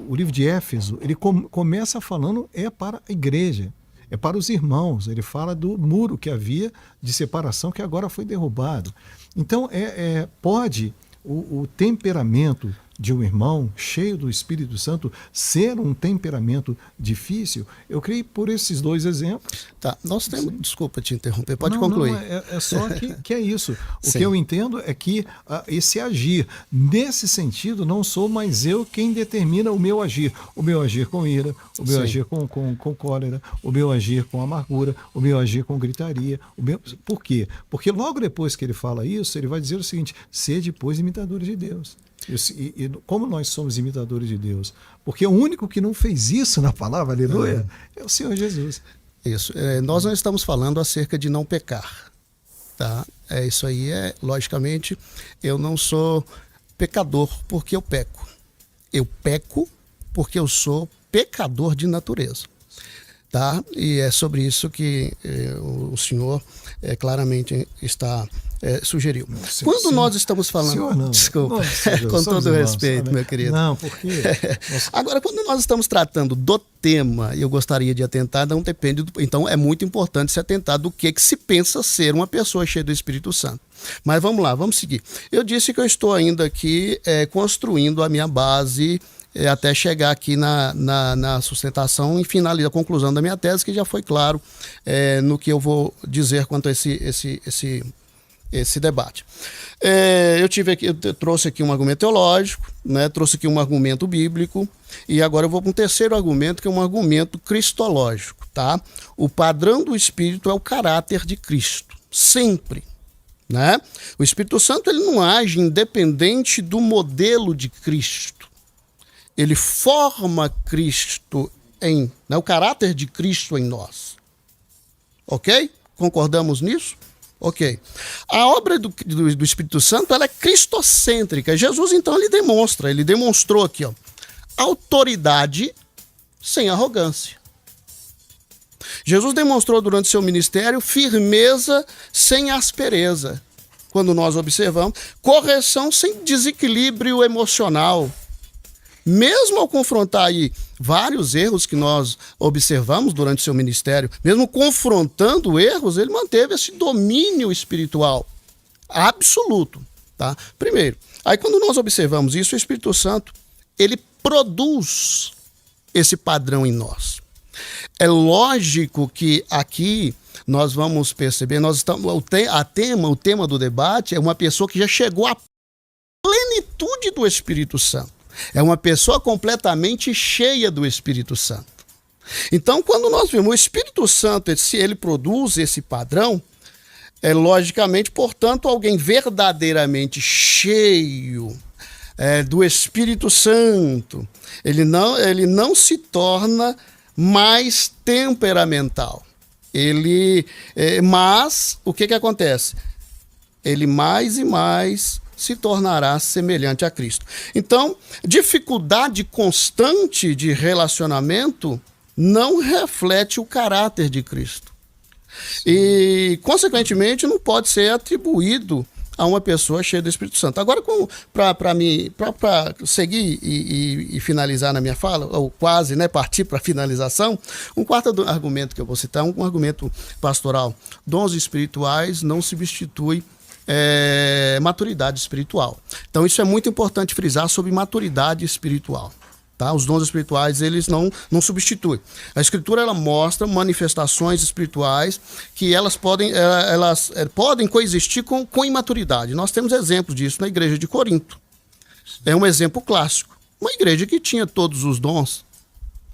O livro de Éfeso, ele começa falando para a igreja, é para os irmãos. Ele fala do muro que havia de separação que agora foi derrubado. Então, pode o temperamento de um irmão cheio do Espírito Santo ser um temperamento difícil? Eu creio por esses dois exemplos. Tá, nós temos... Desculpa te interromper, pode concluir. Não, é só que é isso. O que eu entendo é que esse agir, nesse sentido, não sou mais eu quem determina o meu agir. O meu agir com ira, o meu agir com cólera, o meu agir com amargura, o meu agir com gritaria. Por quê? Porque logo depois que ele fala isso, ele vai dizer o seguinte: sede, pois, imitadores de Deus. E como nós somos imitadores de Deus? Porque o único que não fez isso na palavra, aleluia, é o Senhor Jesus. Isso. Nós não estamos falando acerca de não pecar. Tá? Isso aí logicamente, eu não sou pecador porque eu peco. Eu peco porque eu sou pecador de natureza. Tá? E é sobre isso que o senhor claramente está sugeriu. Quando nós estamos falando... Senhor, não. Desculpa, com todo respeito, meu querido. Não, porque... Agora, quando nós estamos tratando do tema, e eu gostaria de atentar, não depende então é muito importante se atentar do que se pensa ser uma pessoa cheia do Espírito Santo. Mas vamos lá, vamos seguir. Eu disse que eu estou ainda aqui construindo a minha base até chegar aqui na sustentação e finalizar a conclusão da minha tese, que já foi claro no que eu vou dizer quanto a esse debate. Eu trouxe aqui um argumento teológico, né, trouxe aqui um argumento bíblico, e agora eu vou para um terceiro argumento, que é um argumento cristológico. Tá? O padrão do Espírito é o caráter de Cristo, sempre. Né? O Espírito Santo ele não age independente do modelo de Cristo. ele forma Cristo o caráter de Cristo em nós. Ok? Concordamos nisso? Ok. A obra do Espírito Santo, ela é cristocêntrica. Jesus, então, ele demonstrou aqui, ó, autoridade sem arrogância. Jesus demonstrou durante seu ministério firmeza sem aspereza. Quando nós observamos, correção sem desequilíbrio emocional. Mesmo ao confrontar aí vários erros que nós observamos durante seu ministério, mesmo confrontando erros, ele manteve esse domínio espiritual absoluto, tá? Primeiro, aí quando nós observamos isso, o Espírito Santo, ele produz esse padrão em nós. É lógico que aqui nós vamos perceber, o tema do debate é uma pessoa que já chegou à plenitude do Espírito Santo. É uma pessoa completamente cheia do Espírito Santo. Então, quando nós vemos o Espírito Santo, se ele produz esse padrão, é logicamente, portanto, alguém verdadeiramente cheio do Espírito Santo. Ele não se torna mais temperamental. Mas o que acontece? Ele mais e mais se tornará semelhante a Cristo. Então, dificuldade constante de relacionamento não reflete o caráter de Cristo. E, consequentemente, não pode ser atribuído a uma pessoa cheia do Espírito Santo. Agora, para seguir e finalizar na minha fala, ou quase, né, partir para a finalização, um quarto argumento que eu vou citar, um argumento pastoral. Dons espirituais não substituem maturidade espiritual. Então, isso é muito importante frisar sobre maturidade espiritual. Tá? Os dons espirituais, eles não substituem. A Escritura, ela mostra manifestações espirituais que elas podem coexistir com imaturidade. Nós temos exemplos disso na igreja de Corinto. É um exemplo clássico. Uma igreja que tinha todos os dons,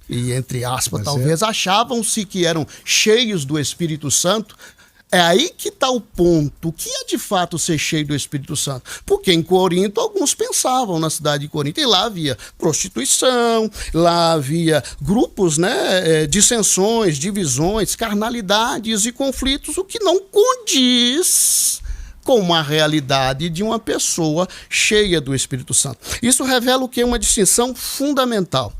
e entre aspas, talvez, achavam-se que eram cheios do Espírito Santo. É aí que está o ponto. O que é de fato ser cheio do Espírito Santo? Porque em Corinto, alguns pensavam na cidade de Corinto, e lá havia prostituição, lá havia grupos, né, dissensões, divisões, carnalidades e conflitos, o que não condiz com uma realidade de uma pessoa cheia do Espírito Santo. Isso revela o que? Uma distinção fundamental.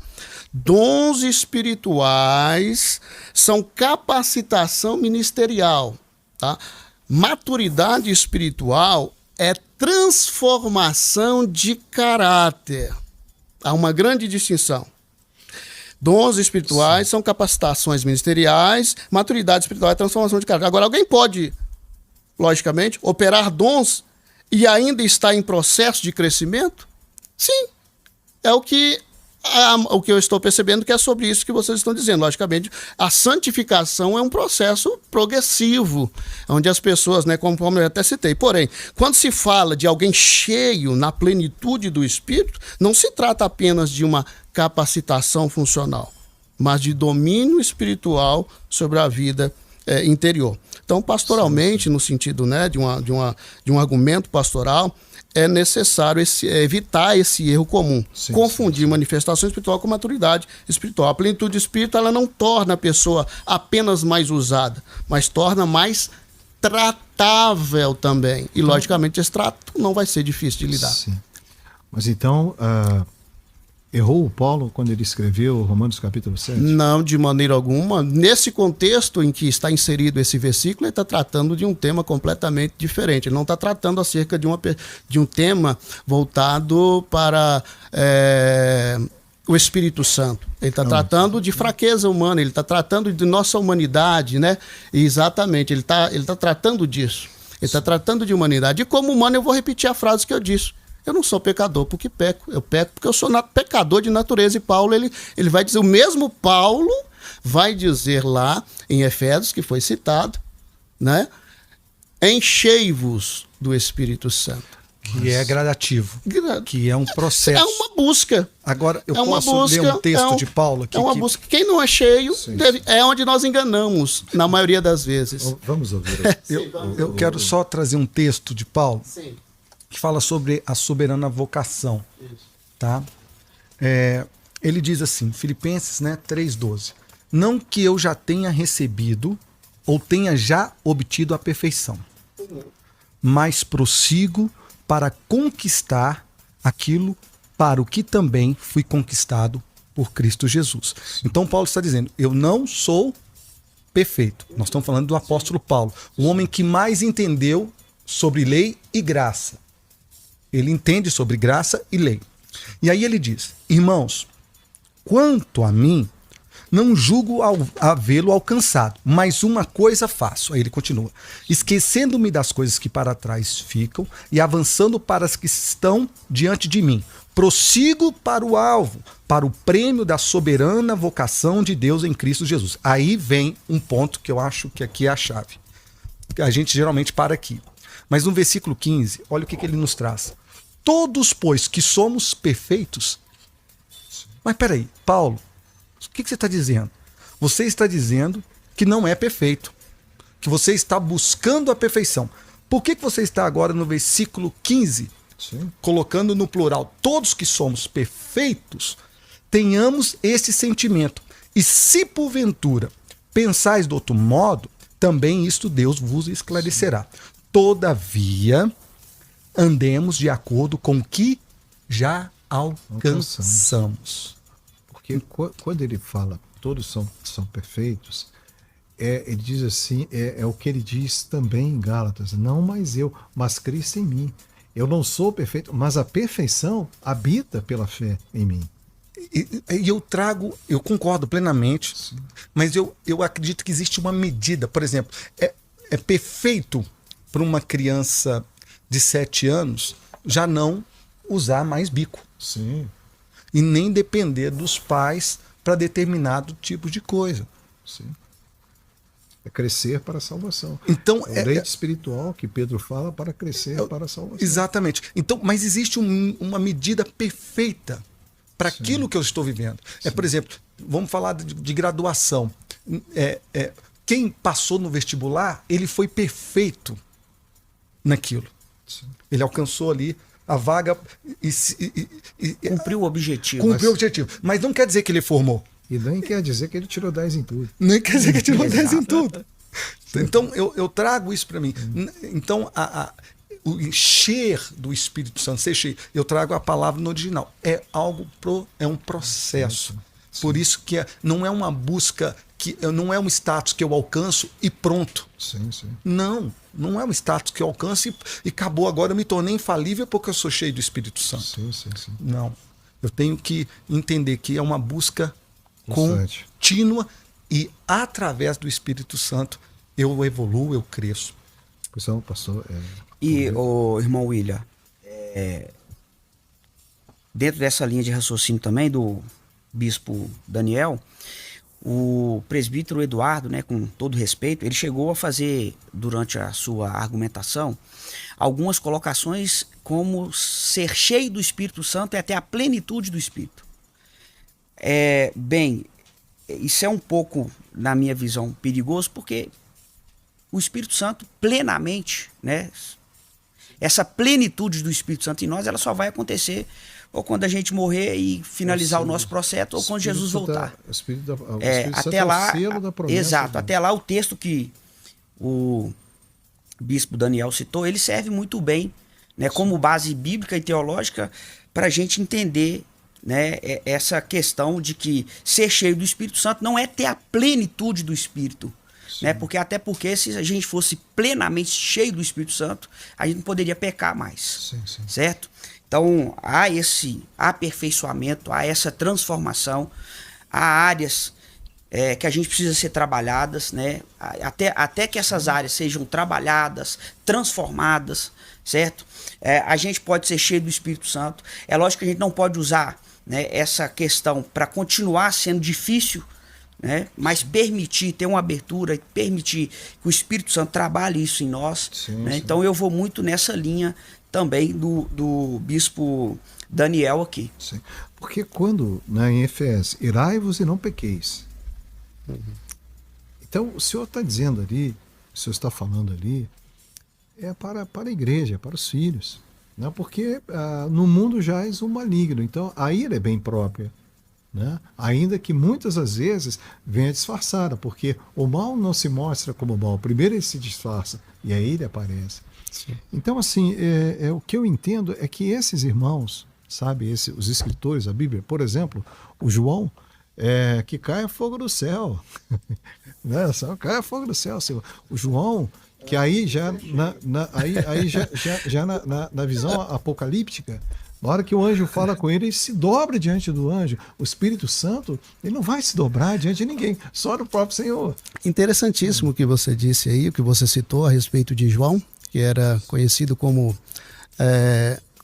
Dons espirituais são capacitação ministerial. Tá? Maturidade espiritual é transformação de caráter. Há uma grande distinção. Dons espirituais são capacitações ministeriais, maturidade espiritual é transformação de caráter. Agora, alguém pode, logicamente, operar dons e ainda estar em processo de crescimento? Sim. É o que eu estou percebendo que é sobre isso que vocês estão dizendo. Logicamente, a santificação é um processo progressivo, onde as pessoas, né, como eu até citei. Porém, quando se fala de alguém cheio na plenitude do Espírito, não se trata apenas de uma capacitação funcional, mas de domínio espiritual sobre a vida interior. Então, pastoralmente, no sentido, né, de um argumento pastoral, é necessário evitar esse erro comum. Confundir manifestação espiritual com maturidade espiritual. A plenitude do espírito, ela não torna a pessoa apenas mais usada, mas torna mais tratável também. E, logicamente, esse trato não vai ser difícil de lidar. Sim. Mas então, errou o Paulo quando ele escreveu Romanos capítulo 7? Não, de maneira alguma. Nesse contexto em que está inserido esse versículo, ele está tratando de um tema completamente diferente. Ele não está tratando acerca de um tema voltado para o Espírito Santo. Ele está tratando de fraqueza humana, ele está tratando de nossa humanidade, né? E exatamente, ele tá tratando disso. Ele está tratando de humanidade. E como humano, eu vou repetir a frase que eu disse. Eu não sou pecador porque peco. Eu peco porque eu sou pecador de natureza. E Paulo, ele vai dizer, o mesmo Paulo vai dizer lá em Efésios, que foi citado, né? Enchei-vos do Espírito Santo. Que é gradativo. Que é um processo. É uma busca. Agora, eu posso ler um texto de Paulo aqui. É uma busca. Quem não é cheio, é onde nós enganamos, na maioria das vezes. Vamos ouvir. Eu quero só trazer um texto de Paulo. Sim. Que fala sobre a soberana vocação, tá? Ele diz assim, Filipenses, né, 3,12. Não que eu já tenha recebido ou tenha já obtido a perfeição, mas prossigo para conquistar aquilo para o que também fui conquistado por Cristo Jesus. Então Paulo está dizendo, eu não sou perfeito. Nós estamos falando do apóstolo Paulo, o homem que mais entendeu sobre lei e graça. Ele entende sobre graça e lei. E aí ele diz, irmãos, quanto a mim, não julgo havê-lo alcançado, mas uma coisa faço. Aí ele continua, esquecendo-me das coisas que para trás ficam e avançando para as que estão diante de mim. Prossigo para o alvo, para o prêmio da soberana vocação de Deus em Cristo Jesus. Aí vem um ponto que eu acho que aqui é a chave. A gente geralmente para aqui. Mas no versículo 15, olha o que ele nos traz. Todos, pois, que somos perfeitos. Mas peraí, Paulo, o que você está dizendo? Você está dizendo que não é perfeito, que você está buscando a perfeição. Por que você está agora no versículo 15, colocando no plural, todos que somos perfeitos, tenhamos esse sentimento. E se porventura pensais de outro modo, também isto Deus vos esclarecerá. Todavia, andemos de acordo com o que já alcançamos. Porque quando ele fala todos são perfeitos, ele diz assim, é o que ele diz também em Gálatas, não mais eu, mas Cristo em mim. Eu não sou perfeito, mas a perfeição habita pela fé em mim. E eu concordo plenamente, sim, mas eu acredito que existe uma medida. Por exemplo, é perfeito para uma criança de 7 anos já não usar mais bico. Sim. E nem depender dos pais para determinado tipo de coisa. Sim. É crescer para a salvação. Então, é o leite espiritual que Pedro fala para crescer para a salvação. Exatamente. Então, mas existe uma medida perfeita para aquilo que eu estou vivendo. Por exemplo, vamos falar de graduação. Quem passou no vestibular, ele foi perfeito naquilo. Sim. Ele alcançou ali a vaga e cumpriu o objetivo. Cumpriu o objetivo. Mas não quer dizer que ele formou. E nem quer dizer que ele tirou 10 em tudo. Nem quer dizer que ele tirou 10 em tudo. Então, eu trago isso para mim. Então, o encher do Espírito Santo, ser cheio, eu trago a palavra no original. É um processo. Sim. Por isso que não é uma busca, não é um status que eu alcanço e pronto. Sim. Não é um status que eu alcanço e acabou. Agora eu me tornei infalível porque eu sou cheio do Espírito Santo. Sim. Não. Eu tenho que entender que é uma busca constante, contínua e através do Espírito Santo eu evoluo, eu cresço. Então, pastor, e o irmão William, dentro dessa linha de raciocínio também do bispo Daniel, o presbítero Eduardo, né, com todo respeito, ele chegou a fazer, durante a sua argumentação, algumas colocações como ser cheio do Espírito Santo e até a plenitude do Espírito. Bem, isso é um pouco, na minha visão, perigoso, porque o Espírito Santo plenamente, né, essa plenitude do Espírito Santo em nós, ela só vai acontecer ou quando a gente morrer e finalizar o nosso processo, ou quando Jesus voltar. O Espírito até lá, é o selo da promessa. Exato, até lá o texto que o bispo Daniel citou, ele serve muito bem, né, como base bíblica e teológica para a gente entender, né, essa questão de que ser cheio do Espírito Santo não é ter a plenitude do Espírito. Né, porque se a gente fosse plenamente cheio do Espírito Santo, a gente não poderia pecar mais. Sim. Certo? Então, há esse aperfeiçoamento, há essa transformação, há áreas que a gente precisa ser trabalhadas, né? Até que essas áreas sejam trabalhadas, transformadas, certo? A gente pode ser cheio do Espírito Santo. É lógico que a gente não pode usar, né, essa questão para continuar sendo difícil, né? Mas permitir, ter uma abertura, permitir que o Espírito Santo trabalhe isso em nós. Né? Então eu vou muito nessa linha também do bispo Daniel aqui. Sim. Porque quando, né, em Efésios, irai-vos e não pequeis. Então o Senhor está dizendo ali, o Senhor está falando ali, é para a igreja, é para os filhos. né? Porque no mundo jaz o maligno, então a ira é bem própria, né? Ainda que muitas das vezes venha disfarçada, porque o mal não se mostra como mal, primeiro ele se disfarça e aí ele aparece. Sim. Então, assim, o que eu entendo é que esses irmãos, sabe, os escritores da Bíblia, por exemplo, o João, que caia fogo do céu, né? Só caia fogo do céu, Senhor. O João, que aí já na visão apocalíptica, na hora que o anjo fala com ele se dobra diante do anjo. O Espírito Santo, ele não vai se dobrar diante de ninguém, só do próprio Senhor. Interessantíssimo o que você disse aí, o que você citou a respeito de João, que era conhecido como,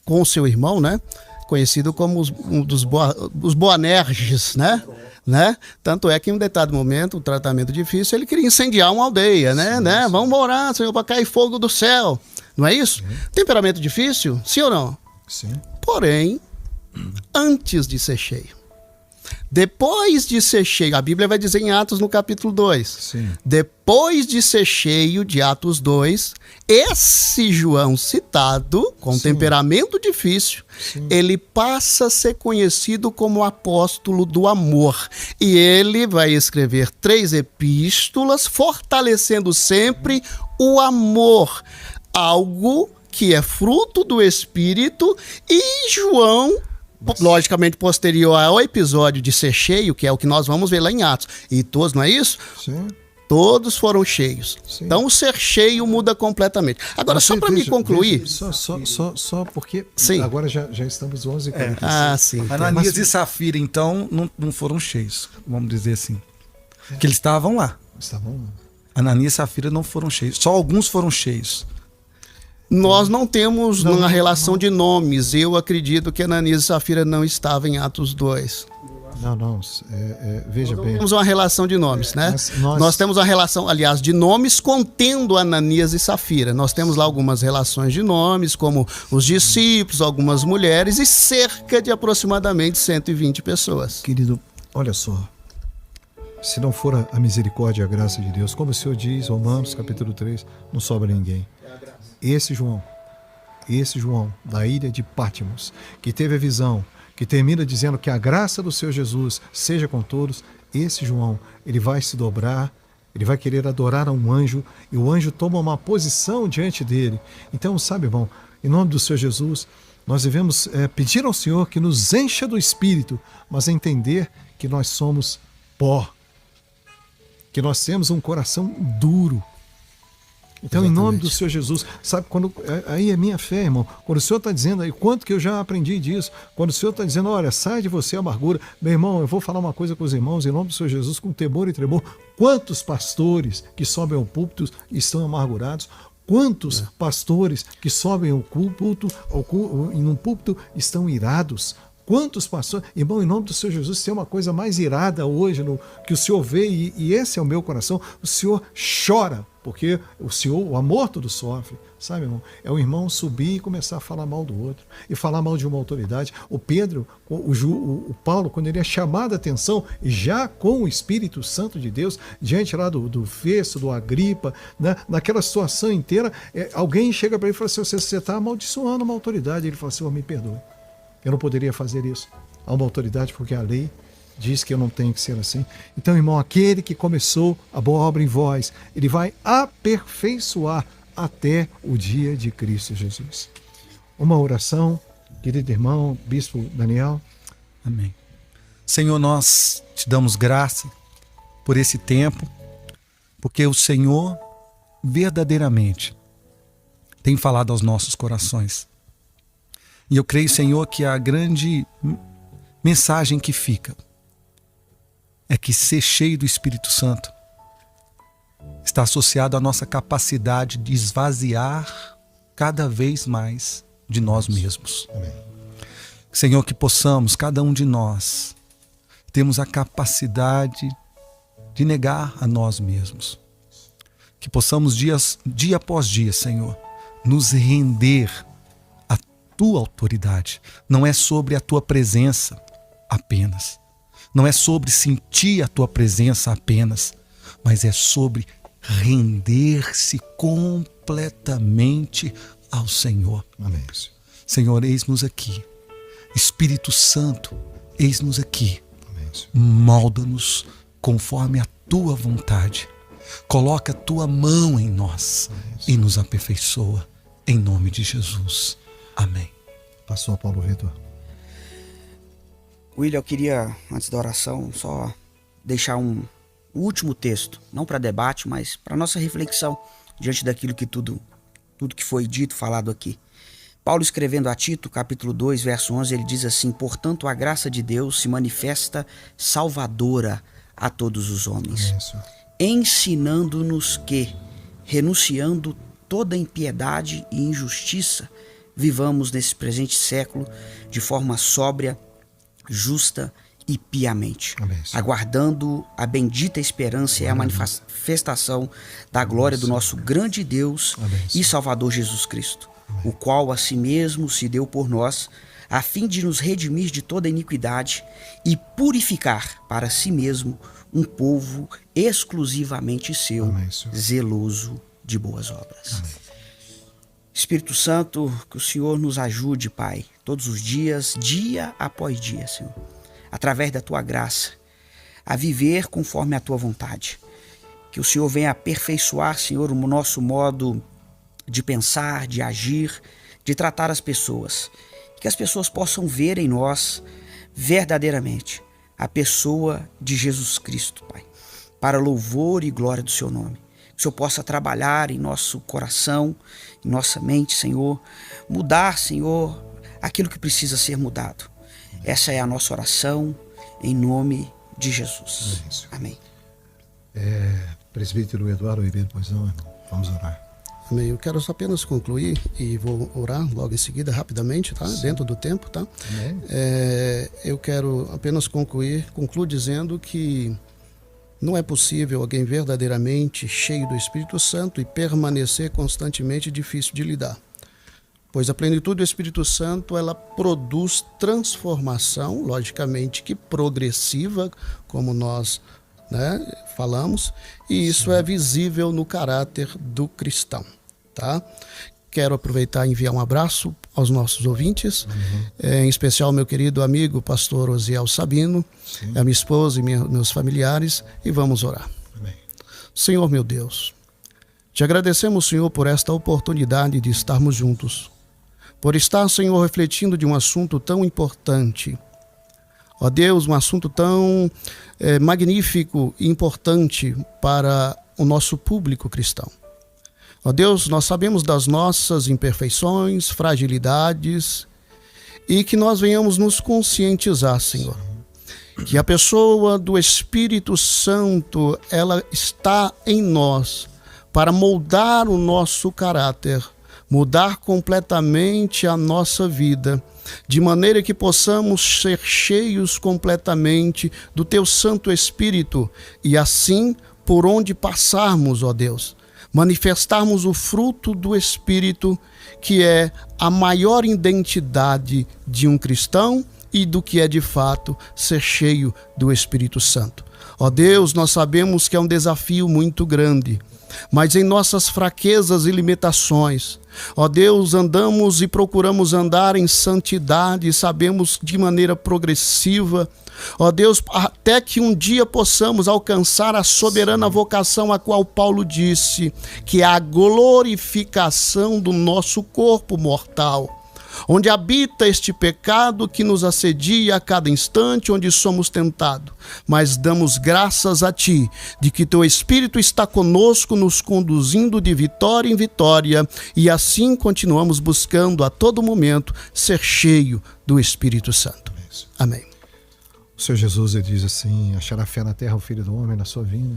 com o seu irmão, né? Conhecido como os Boanerges, né? Tanto é que em um determinado momento, um tratamento difícil, ele queria incendiar uma aldeia, né? Vamos orar, Senhor, para cair fogo do céu. Não é isso? Temperamento difícil? Sim ou não? Sim. Porém, antes de ser cheio. Depois de ser cheio, a Bíblia vai dizer em Atos no capítulo 2. Sim. Depois de ser cheio, de Atos 2, esse João citado, com Sim. temperamento difícil, Sim. ele passa a ser conhecido como apóstolo do amor. E ele vai escrever 3 epístolas, fortalecendo sempre o amor. Algo que é fruto do Espírito, e João, logicamente posterior ao episódio de ser cheio, que é o que nós vamos ver lá em Atos, e todos, não é isso? Sim. Todos foram cheios. Sim. Então o ser cheio muda completamente. Agora, Mas só para me concluir... Só porque Sim. agora já estamos 11h45. Ah, sim. Ananias e Safira, então, não foram cheios, vamos dizer assim. Que eles estavam lá. Está bom? Ananias e Safira não foram cheios. Só alguns foram cheios. Nós não temos uma relação de nomes. Eu acredito que Ananias e Safira não estavam em Atos 2. Não. Veja bem. Temos uma relação de nomes, né? Nós temos uma relação, aliás, de nomes contendo Ananias e Safira. Nós temos lá algumas relações de nomes, como os discípulos, algumas mulheres e cerca de aproximadamente 120 pessoas. Querido, olha só. Se não for a misericórdia e a graça de Deus, como o Senhor diz, Romanos capítulo 3, não sobra ninguém. Esse João, da ilha de Pátimos, que teve a visão, que termina dizendo que a graça do Senhor Jesus seja com todos, esse João, ele vai se dobrar, ele vai querer adorar a um anjo, e o anjo toma uma posição diante dele. Então, sabe, irmão, em nome do Senhor Jesus, nós devemos pedir ao Senhor que nos encha do Espírito, mas entender que nós somos pó, que nós temos um coração duro. Então, exatamente. Em nome do Senhor Jesus, sabe, aí é minha fé, irmão, quando o Senhor está dizendo aí, quanto que eu já aprendi disso, quando o Senhor está dizendo, olha, sai de você a amargura, meu irmão, eu vou falar uma coisa com os irmãos, em nome do Senhor Jesus, com temor e tremor, quantos pastores que sobem ao púlpito estão amargurados, quantos pastores que sobem ao púlpito, num púlpito estão irados, quantos pastores, irmão, em nome do Senhor Jesus, tem uma coisa mais irada hoje que o Senhor vê, e esse é o meu coração, o Senhor chora, porque o amor todo sofre, sabe, irmão? É o irmão subir e começar a falar mal do outro, e falar mal de uma autoridade. O Pedro, o Paulo, quando ele é chamado a atenção, já com o Espírito Santo de Deus, diante lá do Festo, do Agripa, né? Naquela situação inteira, alguém chega para ele e fala assim, você está amaldiçoando uma autoridade. Ele fala assim, me perdoe, eu não poderia fazer isso a uma autoridade, porque a lei diz que eu não tenho que ser assim. Então, irmão, aquele que começou a boa obra em vós, ele vai aperfeiçoar até o dia de Cristo Jesus. Uma oração, querido irmão, Bispo Daniel. Amém. Senhor, nós te damos graça por esse tempo, porque o Senhor verdadeiramente tem falado aos nossos corações. E eu creio, Senhor, que a grande mensagem que fica é que ser cheio do Espírito Santo está associado à nossa capacidade de esvaziar cada vez mais de nós mesmos. Amém. Senhor, que possamos, cada um de nós, termos a capacidade de negar a nós mesmos. Que possamos, dia após dia, Senhor, nos render à Tua autoridade. Não é sobre a Tua presença apenas. Não é sobre sentir a Tua presença apenas, mas é sobre render-se completamente ao Senhor. Amém. Senhor, eis-nos aqui. Espírito Santo, eis-nos aqui. Molda-nos conforme a tua vontade. Coloca a tua mão em nós e nos aperfeiçoa. Em nome de Jesus. Amém. Pastor Paulo Vitor. William, eu queria, antes da oração, só deixar um último texto, não para debate, mas para nossa reflexão diante daquilo que tudo que foi dito, falado aqui. Paulo, escrevendo a Tito, capítulo 2, verso 11, ele diz assim: portanto, a graça de Deus se manifesta salvadora a todos os homens, ensinando-nos que, renunciando toda impiedade e injustiça, vivamos nesse presente século de forma sóbria, justa e piamente, aguardando a bendita esperança e a manifestação da glória do nosso grande Deus e Salvador Jesus Cristo, o qual a si mesmo se deu por nós, a fim de nos redimir de toda iniquidade e purificar para si mesmo um povo exclusivamente seu, zeloso de boas obras. Espírito Santo, que o Senhor nos ajude, Pai, todos os dias, dia após dia, Senhor, através da Tua graça, a viver conforme a Tua vontade. Que o Senhor venha aperfeiçoar, Senhor, o nosso modo de pensar, de agir, de tratar as pessoas. Que as pessoas possam ver em nós, verdadeiramente, a pessoa de Jesus Cristo, Pai, para louvor e glória do Seu nome. Que o Senhor possa trabalhar em nosso coração, em nossa mente, Senhor, mudar, Senhor, aquilo que precisa ser mudado. Essa é a nossa oração, em nome de Jesus. Amém. Presbítero Eduardo Ribeiro, pois não, irmão? Vamos orar. Amém. Eu quero só apenas concluir e vou orar logo em seguida, rapidamente, tá? Dentro do tempo, tá? Eu quero apenas concluo dizendo que não é possível alguém verdadeiramente cheio do Espírito Santo e permanecer constantemente difícil de lidar. Pois a plenitude do Espírito Santo, ela produz transformação, logicamente que progressiva, como nós falamos, e isso é visível no caráter do cristão. Tá? Quero aproveitar e enviar um abraço aos nossos ouvintes, em especial meu querido amigo pastor Osiel Sabino, a minha esposa e meus familiares, e vamos orar. Amém. Senhor meu Deus, te agradecemos, Senhor, por esta oportunidade de estarmos juntos, por estar, Senhor, refletindo de um assunto tão importante. Ó Deus, um assunto tão magnífico e importante para o nosso público cristão. Ó Deus, nós sabemos das nossas imperfeições, fragilidades, e que nós venhamos nos conscientizar, Senhor, que a pessoa do Espírito Santo, ela está em nós para moldar o nosso caráter, mudar completamente a nossa vida, de maneira que possamos ser cheios completamente do Teu Santo Espírito e assim, por onde passarmos, ó Deus, manifestarmos o fruto do Espírito, que é a maior identidade de um cristão e do que é de fato ser cheio do Espírito Santo. Ó Deus, nós sabemos que é um desafio muito grande, mas em nossas fraquezas e limitações, ó Deus, andamos e procuramos andar em santidade, sabemos de maneira progressiva, ó Deus, até que um dia possamos alcançar a soberana vocação a qual Paulo disse, que é a glorificação do nosso corpo mortal, onde habita este pecado que nos assedia a cada instante, onde somos tentados. Mas damos graças a Ti, de que Teu Espírito está conosco, nos conduzindo de vitória em vitória, e assim continuamos buscando a todo momento ser cheio do Espírito Santo. Amém. O Senhor Jesus, ele diz assim: achará fé na terra o Filho do Homem na sua vinda.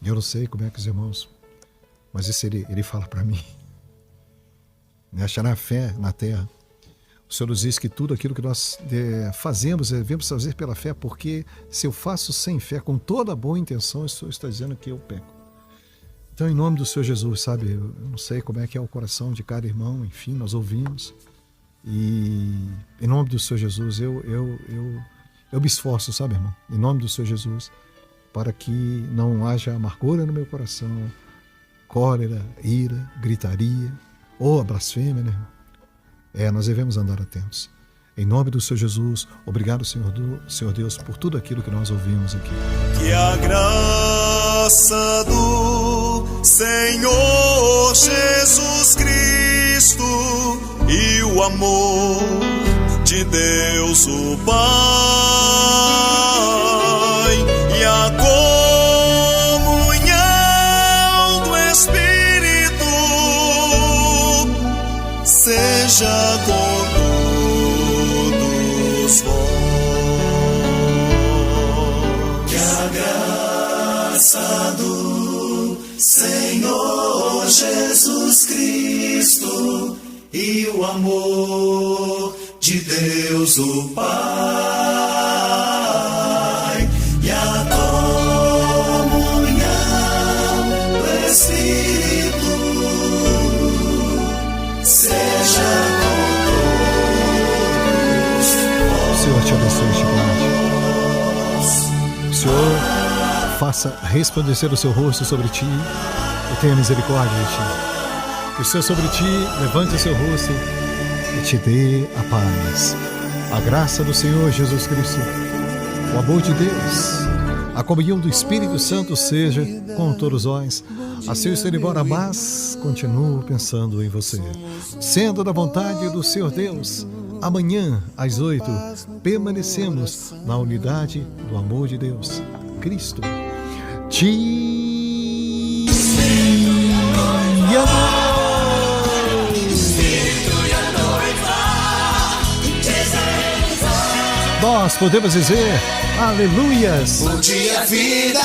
Eu não sei como é que os irmãos, mas isso ele fala para mim. Achará fé na terra. O Senhor nos diz que tudo aquilo que nós fazemos, devemos fazer pela fé, porque se eu faço sem fé, com toda boa intenção, o Senhor está dizendo que eu peco. Então, em nome do Senhor Jesus, sabe, eu não sei como é que é o coração de cada irmão, enfim, nós ouvimos. E em nome do Senhor Jesus, eu me esforço, sabe, irmão, em nome do Senhor Jesus, para que não haja amargura no meu coração, cólera, ira, gritaria, ou a blasfêmia, né? Nós devemos andar atentos. Em nome do Senhor Jesus, obrigado, Senhor Deus, por tudo aquilo que nós ouvimos aqui. Que a graça do Senhor Jesus Cristo e o amor de Deus o Pai e a comunhão do Espírito seja com todos vós. Que a graça do Senhor Jesus Cristo e o amor de Deus o Pai e a comunhão do Espírito seja com todos. O Senhor te abençoe, Chico. O Senhor faça resplandecer o seu rosto sobre ti e tenha misericórdia de ti. Que o Senhor sobre ti levante o seu rosto e te dê a paz. A graça do Senhor Jesus Cristo, o amor de Deus, a comunhão do Espírito Santo seja com todos nós. Assim eu estou indo embora, mas continuo pensando em você. Sendo da vontade do Senhor Deus, amanhã às 8, permanecemos na unidade do amor de Deus, Cristo. Nós podemos dizer aleluias. Bom dia, vida.